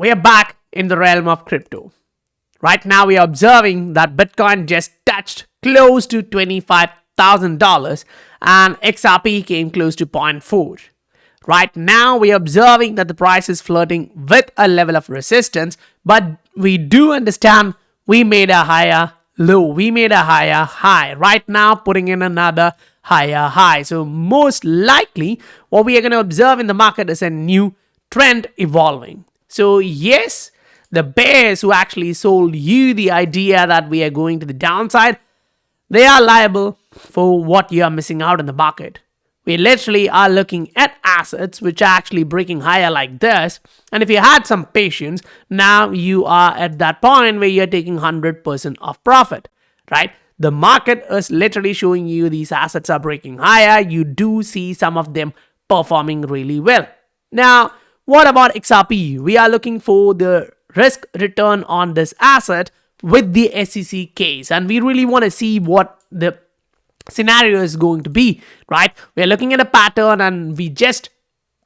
we are back in the realm of crypto. Right now, we are observing that Bitcoin just touched close to $25,000 and XRP came close to 0.4. Right now, we are observing that the price is flirting with a level of resistance, but we do understand we made a higher low. We made a higher high. Right now, putting in another higher high. So most likely, what we are going to observe in the market is a new trend evolving. So yes, the bears who actually sold you the idea that we are going to the downside, they are liable for what you are missing out in the market. We literally are looking at assets which are actually breaking higher like this. And if you had some patience, now you are at that point where you're taking 100% of profit, right? The market is literally showing you these assets are breaking higher. You do see some of them performing really well. Now, what about XRP? We are looking for the risk return on this asset with the SEC case. And we really want to see what the scenario is going to be, right? We're looking at a pattern and we just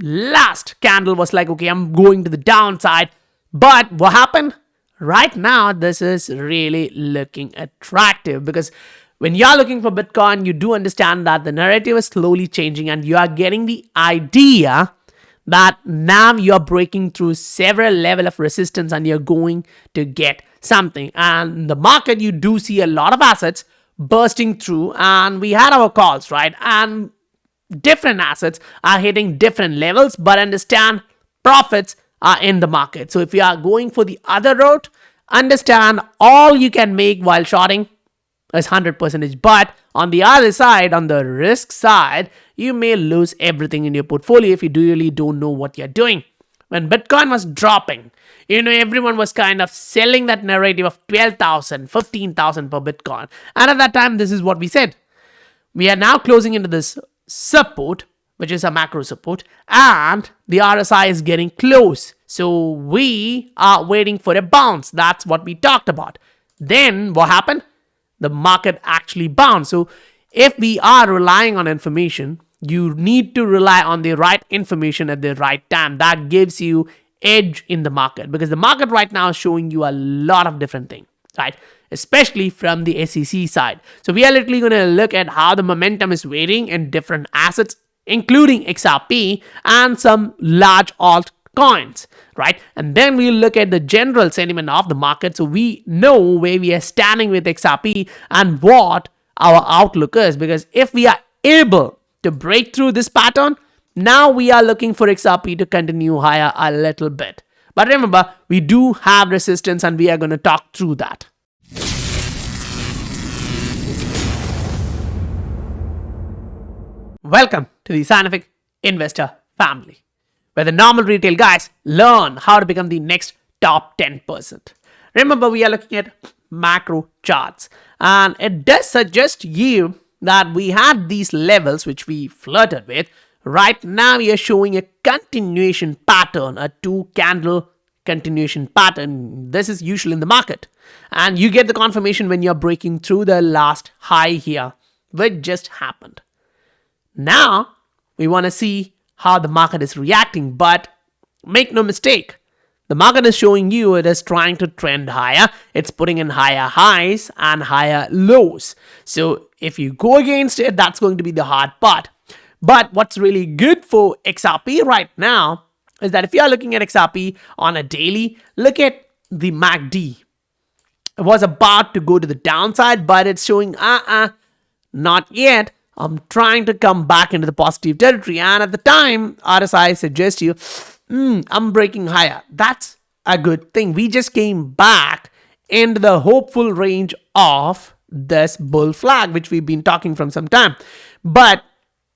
last candle was like, okay, I'm going to the downside. But what happened? Right now, this is really looking attractive because when you're looking for Bitcoin, you do understand that the narrative is slowly changing and you are getting the idea that now you're breaking through several levels of resistance and you're going to get something. And in the market, you do see a lot of assets bursting through, and we had our calls, right? And different assets are hitting different levels, but understand profits are in the market. So if you are going for the other route, understand all you can make while shorting is 100%. But on the other side, on the risk side, you may lose everything in your portfolio if you really don't know what you're doing. When Bitcoin was dropping, everyone was kind of selling that narrative of 12,000, 15,000 per Bitcoin. And at that time, this is what we said. We are now closing into this support, which is a macro support, and the RSI is getting close. So we are waiting for a bounce. That's what we talked about. Then what happened? The market actually bounced. So if we are relying on information, you need to rely on the right information at the right time. That gives you edge in the market because the market right now is showing you a lot of different things, right? Especially from the SEC side. So we are literally going to look at how the momentum is varying in different assets, including XRP and some large altcoins, right? And then we'll look at the general sentiment of the market so we know where we are standing with XRP and what our outlook is. Because if we are able to break through this pattern, now we are looking for XRP to continue higher a little bit. But remember, we do have resistance and we are going to talk through that. Welcome to the Scientific Investor family, where the normal retail guys learn how to become the next top 10%. Remember, we are looking at macro charts and it does suggest you that we had these levels which we flirted with. Right now, we are showing a continuation pattern, a 2-candle continuation pattern. This is usual in the market. And you get the confirmation when you're breaking through the last high here, which just happened. Now, we want to see how the market is reacting, but make no mistake. The market is showing you it is trying to trend higher. It's putting in higher highs and higher lows. So if you go against it, that's going to be the hard part. But what's really good for XRP right now is that if you are looking at XRP on a daily, look at the MACD. It was about to go to the downside, but it's showing, not yet. I'm trying to come back into the positive territory. And at the time, RSI suggests you, I'm breaking higher. That's a good thing. We just came back into the hopeful range of this bull flag, which we've been talking from some time. But,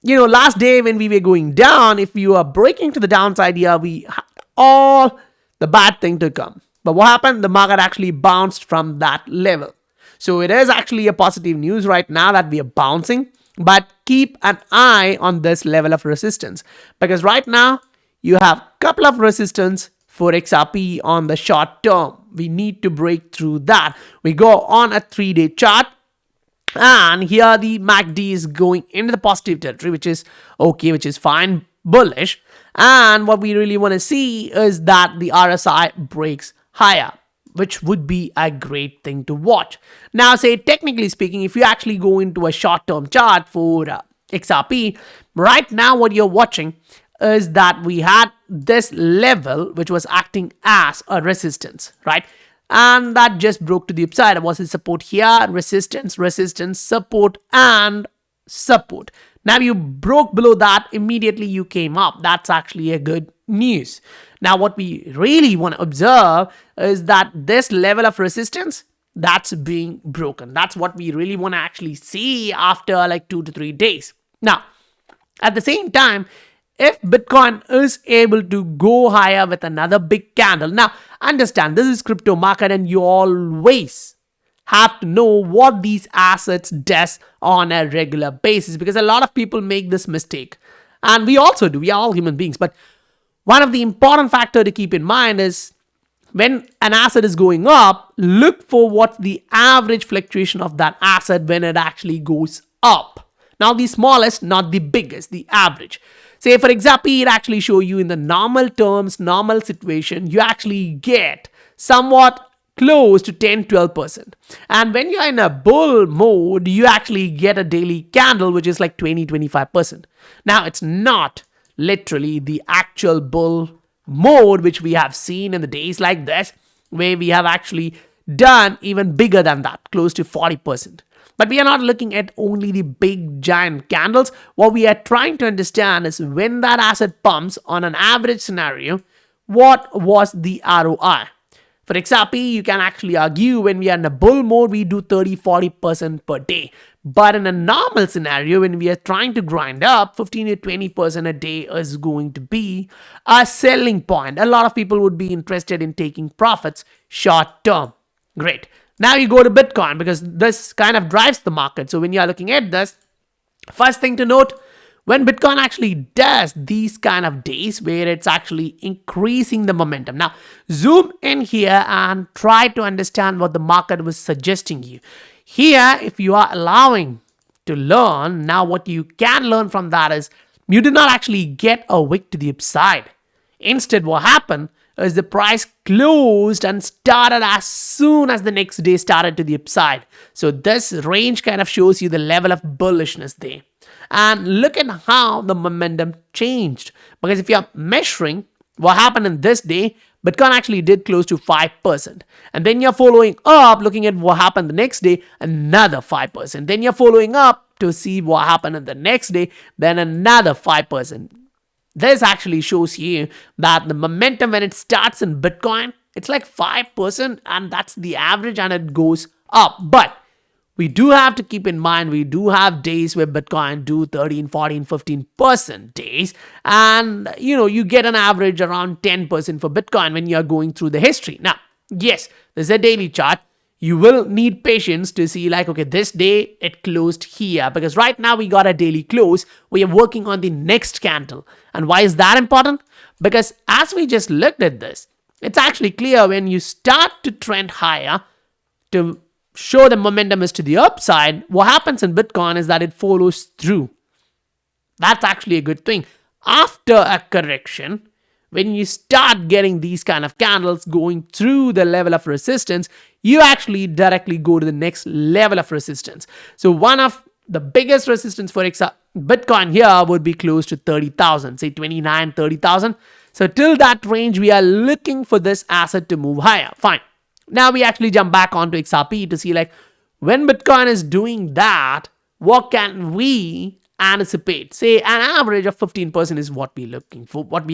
last day when we were going down, if you are breaking to the downside here, we had all the bad thing to come. But what happened? The market actually bounced from that level. So it is actually a positive news right now that we are bouncing. But keep an eye on this level of resistance because right now, you have a couple of resistance for XRP on the short term. We need to break through that. We go on a 3-day chart and here the MACD is going into the positive territory, which is okay, which is fine. bullish. And what we really want to see is that the RSI breaks higher, which would be a great thing to watch. Now, say technically speaking, if you actually go into a short-term chart for XRP, right now what you're watching is that we had this level which was acting as a resistance, right? And that just broke to the upside. It was a support here, resistance, resistance, support, and support. Now you broke below that, immediately you came up. That's actually a good news. Now what we really want to observe is that this level of resistance, that's being broken. That's what we really want to actually see after like 2 to 3 days. Now, at the same time, if Bitcoin is able to go higher with another big candle, now understand this is crypto market and you always have to know what these assets does on a regular basis, because a lot of people make this mistake, and we also do. We are all human beings, but one of the important factor to keep in mind is when an asset is going up, look for what's the average fluctuation of that asset when it actually goes up. Now the smallest, not the biggest, the average. Say for example, it actually show you in the normal terms, normal situation, you actually get somewhat close to 10-12%. And when you're in a bull mode, you actually get a daily candle which is like 20-25%. Now it's not literally the actual bull mode which we have seen in the days like this, where we have actually done even bigger than that, close to 40%. But we are not looking at only the big giant candles. What we are trying to understand is when that asset pumps on an average scenario, what was the ROI? For example, you can actually argue when we are in a bull mode, we do 30-40% per day. But in a normal scenario, when we are trying to grind up, 15-20% a day is going to be a selling point. A lot of people would be interested in taking profits short term. Great. Now you go to Bitcoin because this kind of drives the market. So when you are looking at this, first thing to note, when Bitcoin actually does these kind of days where it's actually increasing the momentum. Now, zoom in here and try to understand what the market was suggesting you. Here, if you are allowing to learn, now what you can learn from that is you did not actually get a wick to the upside. Instead, what happened is the price closed and started as soon as the next day started to the upside. So this range kind of shows you the level of bullishness there. And look at how the momentum changed. Because if you're measuring what happened in this day, Bitcoin actually did close to 5%. And then you're following up, looking at what happened the next day, another 5%. Then you're following up to see what happened in the next day, then another 5%. This actually shows you that the momentum when it starts in Bitcoin, it's like 5% and that's the average and it goes up. But we do have to keep in mind, we do have days where Bitcoin do 13, 14, 15% days. And you get an average around 10% for Bitcoin when you're going through the history. Now, yes, there's a daily chart. You will need patience to see like, okay, this day it closed here because right now we got a daily close. We are working on the next candle. And why is that important? Because as we just looked at this, it's actually clear when you start to trend higher to show the momentum is to the upside, what happens in Bitcoin is that it follows through. That's actually a good thing. After a correction, when you start getting these kind of candles going through the level of resistance, you actually directly go to the next level of resistance. So one of the biggest resistance for Bitcoin here would be close to 30,000, say 29, 30,000. So till that range, we are looking for this asset to move higher. Fine. Now we actually jump back onto XRP to see like when Bitcoin is doing that, what can we anticipate? Say an average of 15% is what we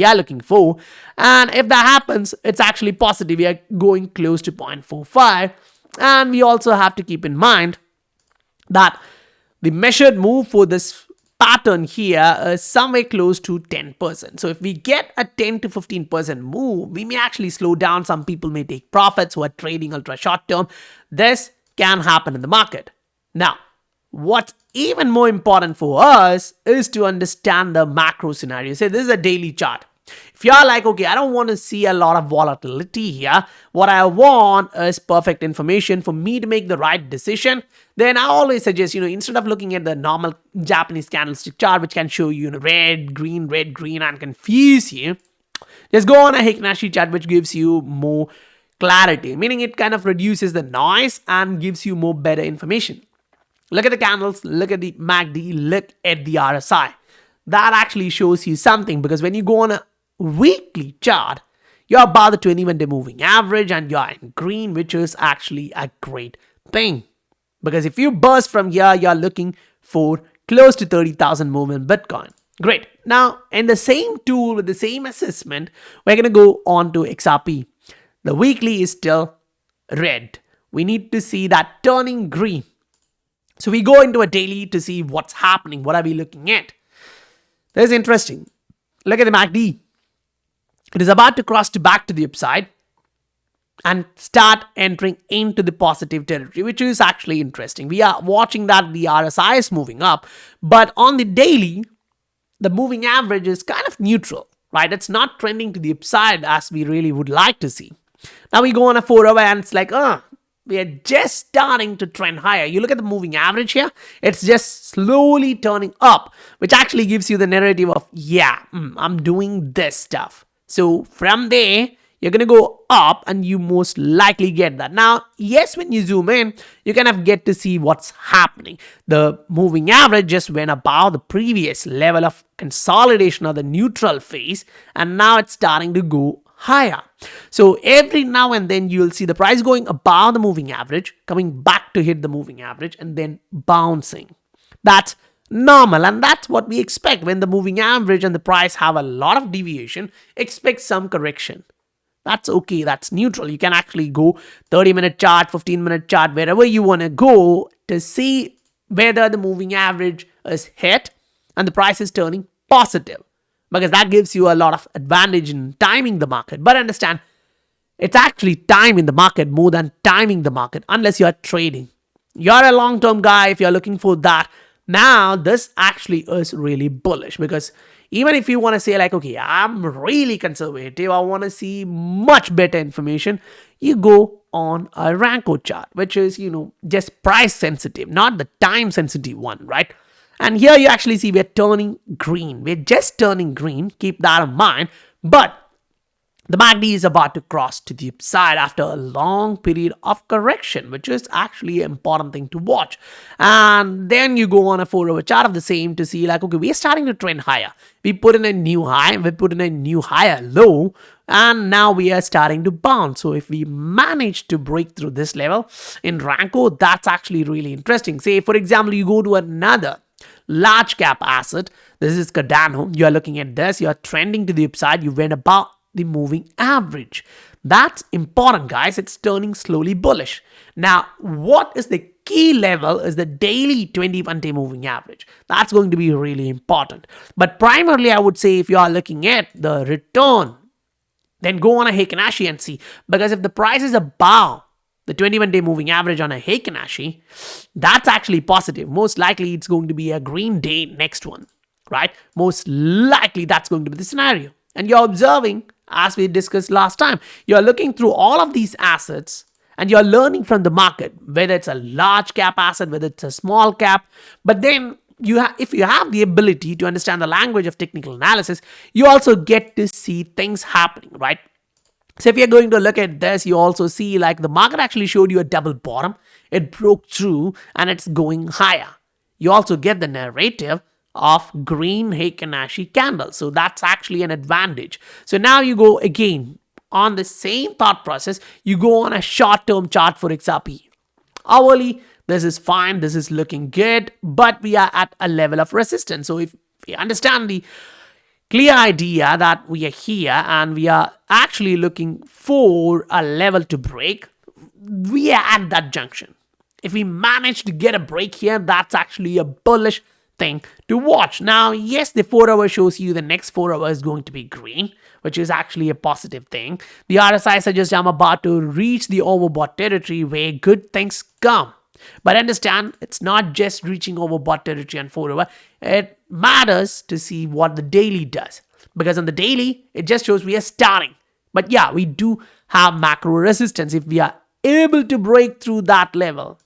are looking for. And if that happens, it's actually positive. We are going close to 0.45. And we also have to keep in mind that the measured move for this pattern here is somewhere close to 10%. So if we get a 10 to 15% move, we may actually slow down. Some people may take profits who are trading ultra short term. This can happen in the market. Now, what's even more important for us is to understand the macro scenario. Say this is a daily chart. If you're like, okay, I don't want to see a lot of volatility here, what I want is perfect information for me to make the right decision, then I always suggest, instead of looking at the normal Japanese candlestick chart, which can show you red, green, and confuse you, just go on a Heikin chart, which gives you more clarity, meaning it kind of reduces the noise and gives you more better information. Look at the candles, look at the MACD, look at the RSI. That actually shows you something, because when you go on a weekly chart, you're above the 21-day moving average and you're in green, which is actually a great thing. Because if you burst from here, you're looking for close to 30,000 movement Bitcoin. Great. Now, in the same tool with the same assessment, we're going to go on to XRP. The weekly is still red. We need to see that turning green. So we go into a daily to see what's happening. What are we looking at? This is interesting. Look at the MACD. It is about to cross back to the upside and start entering into the positive territory, which is actually interesting. We are watching that the RSI is moving up, but on the daily, the moving average is kind of neutral, right? It's not trending to the upside as we really would like to see. Now we go on a 4-hour and it's like, we are just starting to trend higher. You look at the moving average here, it's just slowly turning up, which actually gives you the narrative of, I'm doing this stuff. So from there, you're going to go up and you most likely get that. Now, yes, when you zoom in, you kind of get to see what's happening. The moving average just went above the previous level of consolidation of the neutral phase, and now it's starting to go higher. So every now and then you'll see the price going above the moving average, coming back to hit the moving average, and then bouncing. That's normal, and that's what we expect. When the moving average and the price have a lot of deviation, expect some correction. That's okay, that's neutral. You can actually go 30-minute chart, 15-minute chart, wherever you want to go to see whether the moving average is hit and the price is turning positive, because that gives you a lot of advantage in timing the market. But understand, it's actually timing the market more than timing the market, unless you're trading. You're a long-term guy. If you're looking for that, now this actually is really bullish, because even if you want to say like, okay, I'm really conservative, I want to see much better information, you go on a Ranko chart, which is, just price sensitive, not the time sensitive one, right? And here you actually see we're turning green. We're just turning green. Keep that in mind. But the MACD is about to cross to the upside after a long period of correction, which is actually an important thing to watch. And then you go on a 4-hour chart of the same to see like, okay, we are starting to trend higher. We put in a new high, we put in a new higher low, and now we are starting to bounce. So if we manage to break through this level in Ranko, that's actually really interesting. Say, for example, you go to another large cap asset. This is Cardano. You are looking at this. You are trending to the upside. You went above the moving average. That's important, guys. It's turning slowly bullish. Now, what is the key level is the daily 21-day moving average. That's going to be really important. But primarily, I would say if you are looking at the return, then go on a Heikin and see. Because if the price is above the 21-day moving average on a Heikin, that's actually positive. Most likely, it's going to be a green day next one, right? Most likely, that's going to be the scenario. And you're observing, as we discussed last time, you're looking through all of these assets and you're learning from the market, whether it's a large cap asset, whether it's a small cap. But then if you have the ability to understand the language of technical analysis, you also get to see things happening, right? So if you're going to look at this, you also see like the market actually showed you a double bottom. It broke through and it's going higher. You also get the narrative of green Heikin candle. So that's actually an advantage. So now you go again on the same thought process. You go on a short-term chart for XRP. Hourly, this is fine. This is looking good, but we are at a level of resistance. So if we understand the clear idea that we are here and we are actually looking for a level to break, we are at that junction. If we manage to get a break here, that's actually a bullish thing to watch. Now, yes, the 4-hour shows you the next 4 hours is going to be green, which is actually a positive thing. The RSI suggests I'm about to reach the overbought territory where good things come. But understand, it's not just reaching overbought territory on 4-hour. It matters to see what the daily does. because on the daily, it just shows we are starting. But yeah, we do have macro resistance. If we are able to break through that level,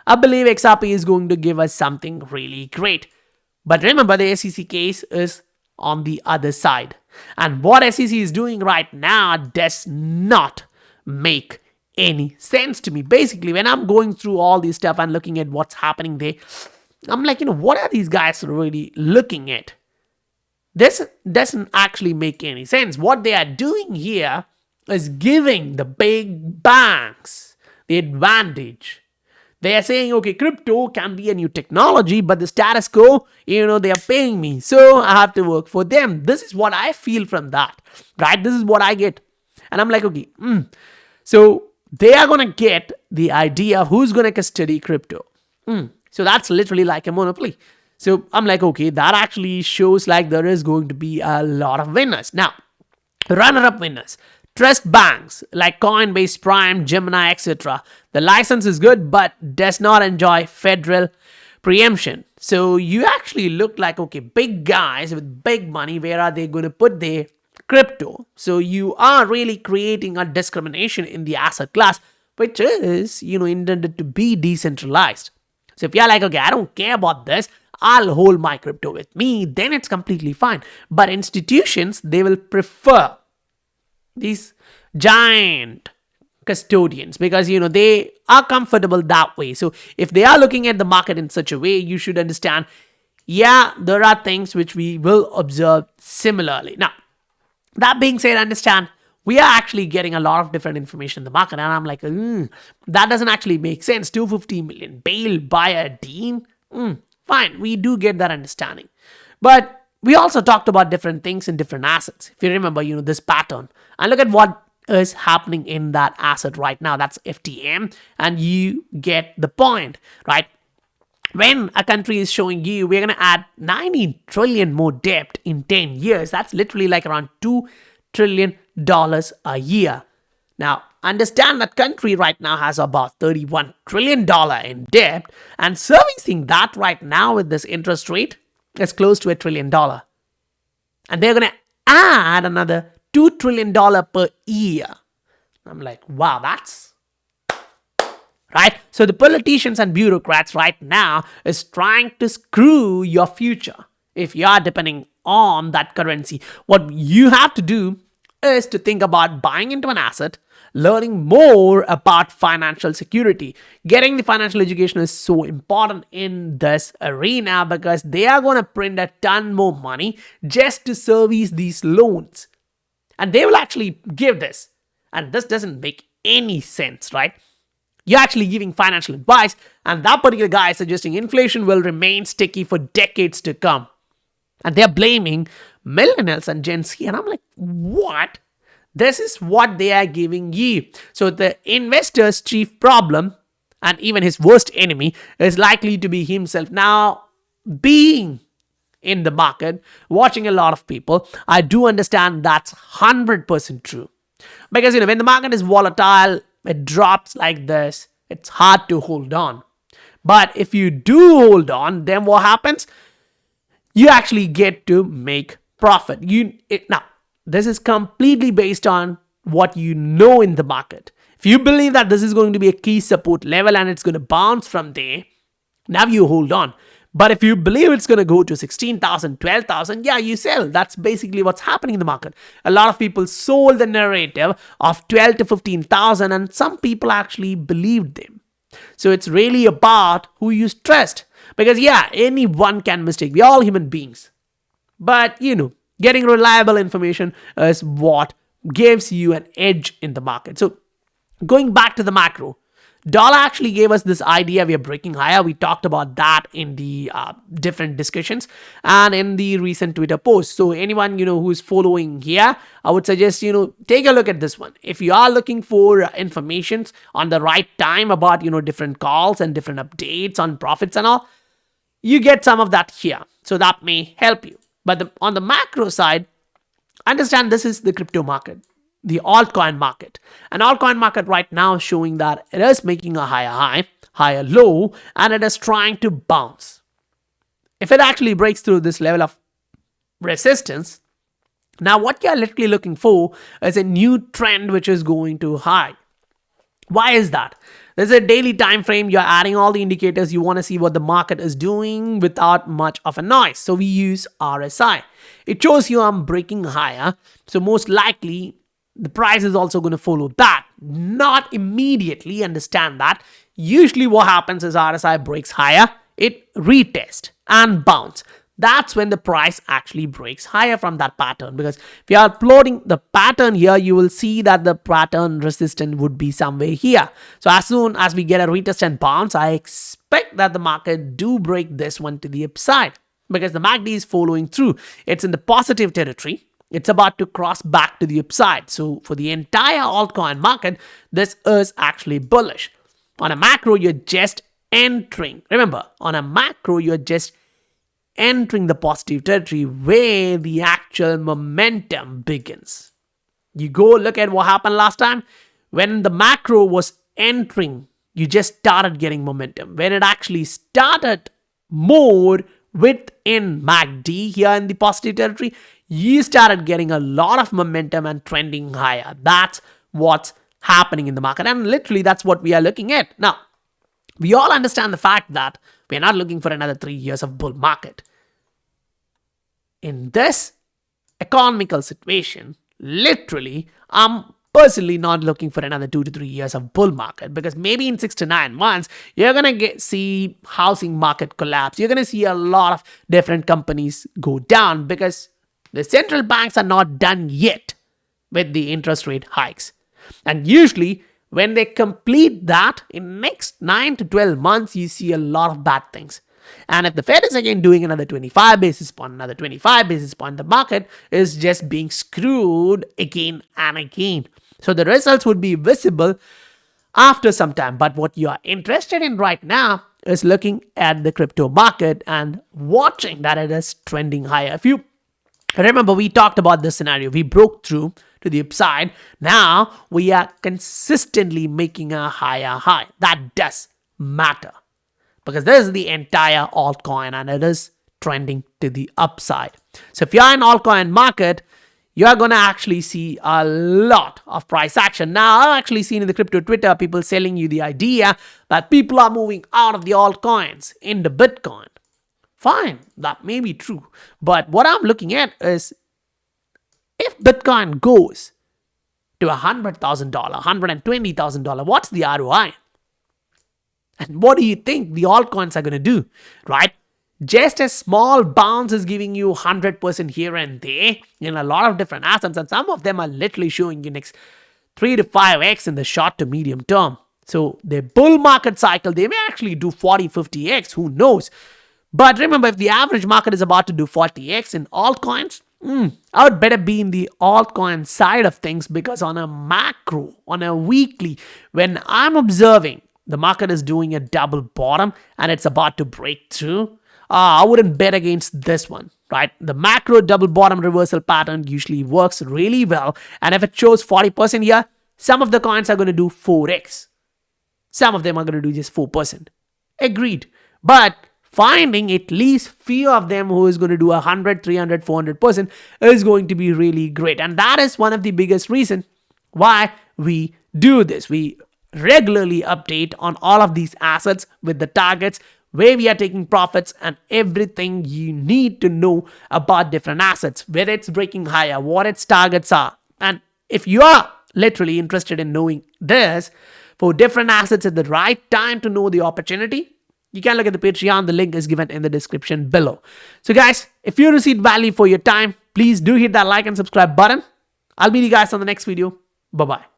I believe XRP is going to give us something really great. But remember, the SEC case is on the other side. And what SEC is doing right now does not make any sense to me. Basically, when I'm going through all this stuff and looking at what's happening there, I'm like, what are these guys really looking at? This doesn't actually make any sense. What they are doing here is giving the big banks the advantage. They are saying, okay, crypto can be a new technology, but the status quo, they are paying me, so I have to work for them. This is what I feel from that, right? This is what I get. And I'm like, okay, so they are going to get the idea of who's going to custody crypto. So that's literally like a monopoly. So I'm like, okay, that actually shows like there is going to be a lot of winners. Now, runner-up winners. Trust banks like Coinbase, Prime, Gemini, etc. The license is good, but does not enjoy federal preemption. So you actually look like, okay, big guys with big money, where are they going to put their crypto? So you are really creating a discrimination in the asset class, which is, intended to be decentralized. So if you're like, okay, I don't care about this, I'll hold my crypto with me, then it's completely fine. But institutions, they will prefer these giant custodians because they are comfortable that way. So if they are looking at the market in such a way, you should understand, yeah, there are things which we will observe similarly. Now, that being said, understand we are actually getting a lot of different information in the market, and I'm like, that doesn't actually make sense. 250 million bail by a dean. Fine, we do get that understanding, but we also talked about different things in different assets. If you remember, this pattern, and look at what is happening in that asset right now. That's FTM, and you get the point, right? When a country is showing you, we're going to add 90 trillion more debt in 10 years. That's literally like around $2 trillion a year. Now, understand that country right now has about $31 trillion in debt, and servicing that right now with this interest rate is close to $1 trillion. And they're going to add another $2 trillion per year. I'm like, wow, that's right. So the politicians and bureaucrats right now is trying to screw your future if you are depending on that currency. What you have to do is to think about buying into an asset, learning more about financial security. Getting the financial education is so important in this arena because they are going to print a ton more money just to service these loans. And they will actually give this. And this doesn't make any sense, right? You're actually giving financial advice, and that particular guy is suggesting inflation will remain sticky for decades to come. And they're blaming millennials and Gen Z. And I'm like, what? This is what they are giving you. So the investor's chief problem, and even his worst enemy, is likely to be himself. Now, being in the market, watching a lot of people, I do understand that's 100% true. Because, when the market is volatile, it drops like this, it's hard to hold on. But if you do hold on, then what happens? You actually get to make profit. Now, this is completely based on what you know in the market. If you believe that this is going to be a key support level and it's going to bounce from there, now you hold on. But if you believe it's going to go to 16,000, 12,000, yeah, you sell. That's basically what's happening in the market. A lot of people sold the narrative of 12 to 15,000, and some people actually believed them. So it's really about who you trust. Because yeah, anyone can mistake. We're all human beings. But getting reliable information is what gives you an edge in the market. So going back to the macro, dollar actually gave us this idea we are breaking higher. We talked about that in the different discussions and in the recent Twitter post. So anyone who is following here, I would suggest take a look at this one. If you are looking for information on the right time about different calls and different updates on profits and all, you get some of that here. So that may help you. But on the macro side, understand this is the crypto market, the altcoin market. An altcoin market right now is showing that it is making a higher high, higher low, and it is trying to bounce. If it actually breaks through this level of resistance, Now, what you're literally looking for is a new trend which is going to high. Why is that? There's a daily time frame. You're adding all the indicators. You want to see what the market is doing without much of a noise. So we use RSI. It shows you I'm breaking higher. So most likely the price is also going to follow that. Not immediately, understand that. Usually what happens is RSI breaks higher. It retests and bounce. That's when the price actually breaks higher from that pattern, because if you are plotting the pattern here, you will see that the pattern resistance would be somewhere here. So as soon as we get a retest and bounce, I expect that the market do break this one to the upside, because the MACD is following through. It's in the positive territory. It's about to cross back to the upside. So for the entire altcoin market, this is actually bullish. On a macro, you're just entering. Remember, on a macro, you're just entering the positive territory where the actual momentum begins. You go look at what happened last time. When the macro was entering, you just started getting momentum. When it actually started more within MACD here in the positive territory, you started getting a lot of momentum and trending higher. That's what's happening in the market. And literally, that's what we are looking at. Now, we all understand the fact that we're not looking for another 3 years of bull market. In this economical situation, literally, I'm personally not looking for another 2 to 3 years of bull market, because maybe in 6 to 9 months, you're going to see housing market collapse. You're going to see a lot of different companies go down because the central banks are not done yet with the interest rate hikes. And usually, when they complete that in next 9 to 12 months, you see a lot of bad things. And if the Fed is again doing another 25 basis point, the market is just being screwed again and again. So the results would be visible after some time. But what you are interested in right now is looking at the crypto market and watching that it is trending higher. If you remember, we talked about this scenario. We broke through to the upside. Now we are consistently making a higher high. That does matter, because this is the entire altcoin and it is trending to the upside. So if you're in altcoin market, you're going to actually see a lot of price action. Now, I've actually seen in the crypto Twitter, people selling you the idea that people are moving out of the altcoins into Bitcoin. Fine, that may be true. But what I'm looking at is, if Bitcoin goes to $100,000, $120,000, what's the ROI? And what do you think the altcoins are going to do, right? Just a small bounce is giving you 100% here and there in a lot of different assets. And some of them are literally showing you next 3 to 5x in the short to medium term. So the bull market cycle, they may actually do 40, 50x, who knows? But remember, if the average market is about to do 40x in altcoins, I would better be in the altcoin side of things, because on a macro, on a weekly, when I'm observing the market is doing a double bottom and it's about to break through, I wouldn't bet against this one, right? The macro double bottom reversal pattern usually works really well. And if it shows 40% here, some of the coins are going to do 4x. Some of them are going to do just 4%. Agreed. But finding at least few of them who is going to do 100, 300, 400% is going to be really great. And that is one of the biggest reasons why we do this. We regularly update on all of these assets with the targets, where we are taking profits, and everything you need to know about different assets, where it's breaking higher, what its targets are. And if you are literally interested in knowing this for different assets at the right time to know the opportunity, you can look at the Patreon. The link is given in the description below. So guys, if you received value for your time, please do hit that like and subscribe button. I'll meet you guys on the next video. Bye-bye.